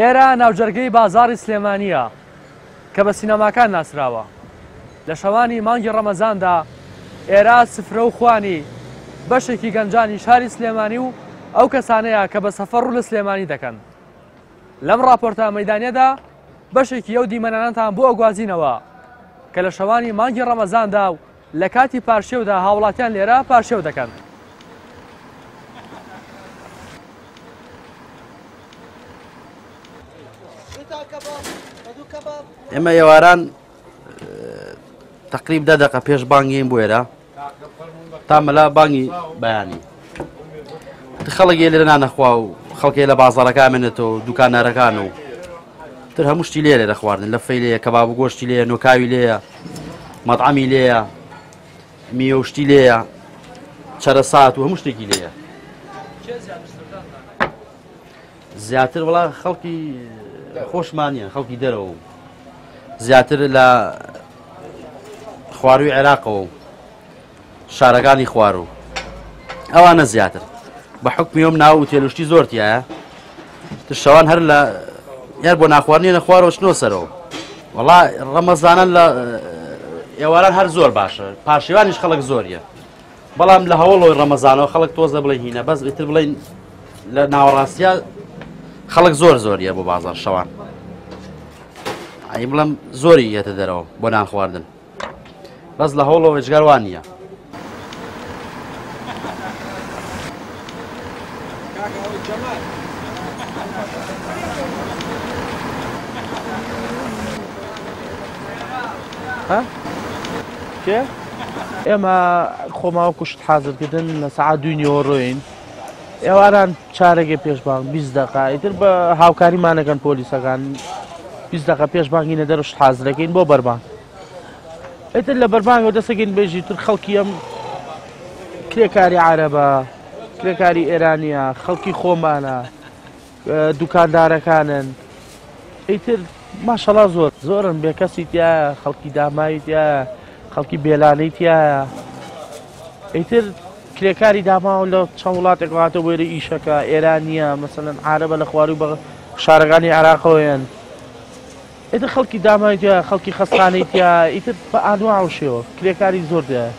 ئێرە ناوجەرگەی بازاڕی سلێمانیە کە بە سینەماکان ناسراوە. لە شەوانی مانگی ڕەمەزاندا ئێرە سفرە و خوانی بەشێکی گەنجانی شاری سلێمانی و ئەو کەسانەیە کە بە سەفەڕ ڕوو لە سلێمانی دەکەن. لەم راپۆرتە مەیدانیەدا بەشێکی ئەو دیمەنانەتان بۆ ئەگوازینەوە کە لە شەوانی مانگی ڕەمەزاندا و لە کاتی پارشێودا هاوڵاتیان لێرە پارشێو دەکەن. ئێمە ئێواران تقریب 10 دقە پێش بانگین بۆ ئێرە تا مەلا بانگی بەیانی خەڵک لێرە نانەخوا و خەڵکی لە بازاڕەکە منێتەوە دوکانارەکان و تر هەموو شتی لێرە دەخواردن لە فەی لێیە کەباب و گۆشتی لێیە نۆکاوی لێیە مەطعەمی لێیە میوەشتی لێیە چەرەسات و هەموو شتێکی لێیە. زیاتر وڵا خەڵکی خۆشمانیە خەڵکی دەرەوە زیاتر لە خواروی عێراقەوە و شارەکانی خوار و ئەوانە زیاتر بە حکمیۆم ناو و تێلوشتی زۆرتیایە شەوان هەر لە یار بۆ ناخواردنی نەخوارەوە چنۆ سەرەوە. وەڵا ڕەمەزانە لە ئێواران هەر زۆر باشە پاشیوانیش خەڵک زۆریە بەڵام لە هەوڵەوەی ڕەمەزانەوە خەڵک تۆزە بڵێ هینە بەس ئیتر بڵێن لە ناوەڕاستیە خەڵک زۆریە بۆ بازار شەوان ئەی بڵێم زۆری یەتە دەرەوە بۆ نان خواردن بەس لە هەوڵەوە جگەروان نییە. ئێمە خۆماوە کوشت حازرکردن لە سەعات 2 ڕۆین ئێواران چارەگە پێشبانگ 20 دقە ئیتر بە هاوکاریمانەکەن پۆلیسەکان 20 دقە پێشبانگینە دەرشت حازرەکەین بۆ بەربان ئیتر لە بەربانگەوە دەسەگەین بێژی تر خەڵکی ئەم کرێکاری عەرەبە کرێکاری ئێرانیە خەڵکی خۆمانە دوکاندارەکانن ئیتر ماشەڵا زۆرن بێکەسی تایە خەڵکی داماوی تایە خەڵکی بێلانەی تایە ئیتر کرێکاری داماوە لە چەند وڵاتێک هاتە وێرە ئیشەکە ئێرانیە مەسەلەن عەرەبە لە خواری بە شارەکانی عێراقەوەیان ئیتر خەڵکی داماوی تایە خەڵکی خەستخانەی تایە ئیتر بە ئانواع و شێوە کرێکاری زۆر دایە.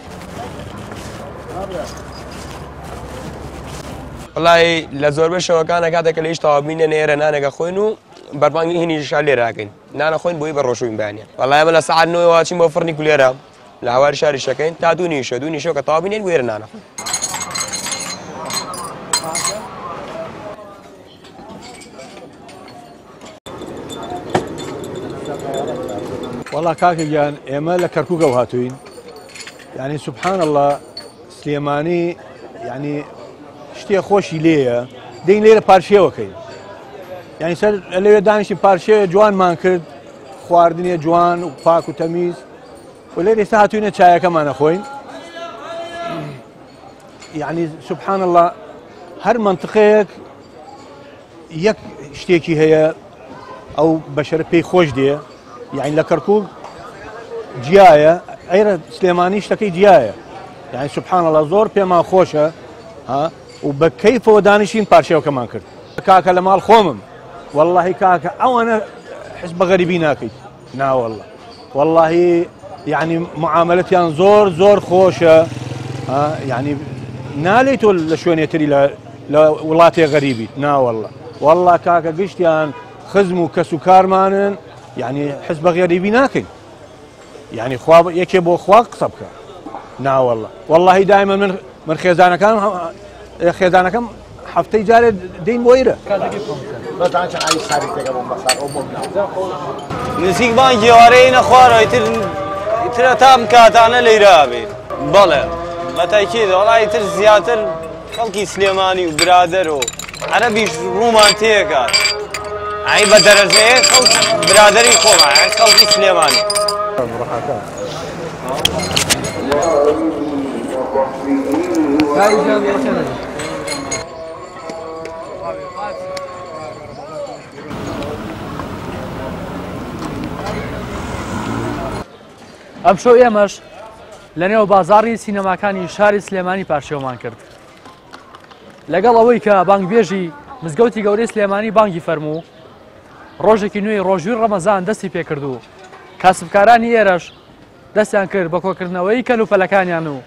وڵی لە زۆربەی شەوەکانە کاتێکە لە هیچ تەواوبینە ئێرە نانێکە خۆین و بەربانگی هینیشا لێراکەین نانە خۆین بۆی بە ڕۆژوین بانیە وڵای ئەمە لە سەعات 9 واچین بۆ فڕنی کولێرە لە هاواری شاری شەکەین تا 2 نیشە کە تەواوبینێن وێرە نانەخۆین. وەڵا کاکەگیان ئێمە لە کەرکووکەوە هاتووین یعنی سوبحان الله سلێمانی یعنی شتێ خۆشی لێیە دەین لێرە پارشێوەکەین یعنی سەر لەوێ دانیشتی پارشێوە جوانمان کرد خواردنێ جوان و پاک و تەمیز و لێرە ئێستا هاتووینە چایەکەمانە خۆین یعنی سوبحان الله هەر منطقەیەک یەک شتێکی هەیە ئەو بەشەرە پێی خۆش دێ یعنی لە کەرکووک جیایە ئەیرە سلێمانی شتەکەی جیایە یعنی سوبحان الله زۆر پێمان خۆشە و بە کەیفەوە دانیشین پارشێوەکەمان کرد. کاکە لە ماڵ خۆمم واللهی کاکە ئەوانە حس بە غەریبی ناکەیت ناوەڵڵە واللهی یعنی معاملەتیان زۆر خۆشە یعنی نالێت تۆ لە شوێنێتری لە وڵاتی غەریبیت ناوەڵڵە والله کاکە گشتیان خزم و کەس و کارمانن یعنی حس بە غەریبی ناکەین یعنی یەکێ بۆ خوا قسە بکە ناوەڵڵە واللهی دایمە من خێزانەکەم هەفتەی جارێ دەین بۆ ئێرە نزیک بانگی ئێوارەی نەخوارەوە ئیترە تام کاتانە لەیرا بێ بەڵێ بەتاکید وەڵای تر زیاتر خەڵکی سلێمانی و برادەر و عەرەبیش ڕوومان تێکات ئای بە دەرەجەیە خەڵک برادەری خۆمان خەڵکی سلێمانی ئەم شەو ئێمەش لەنێو بازاڕی سینەماکانی شاری سلێمانی پاشێومان کرد لەگەڵ ئەوەی کە بانگبێژی مزگەوتی گەورەی سلێمانی بانگی فەرموو ڕۆژێکی نوێی ڕۆژووی ڕەمەزان دەستی پێکردو کاسبکارانی ئێرەش دەستیان کرد بە کۆکردنەوەی کەلوپەلەکانیان و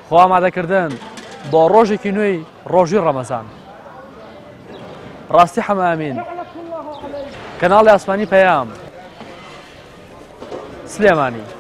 خۆ ئامادەکردن بۆ ڕۆژێکی نوێی ڕۆژووی ڕەمەزان. ڕاستی حەمامین کەناڵی ئاسمانی پەیام سلێمانی.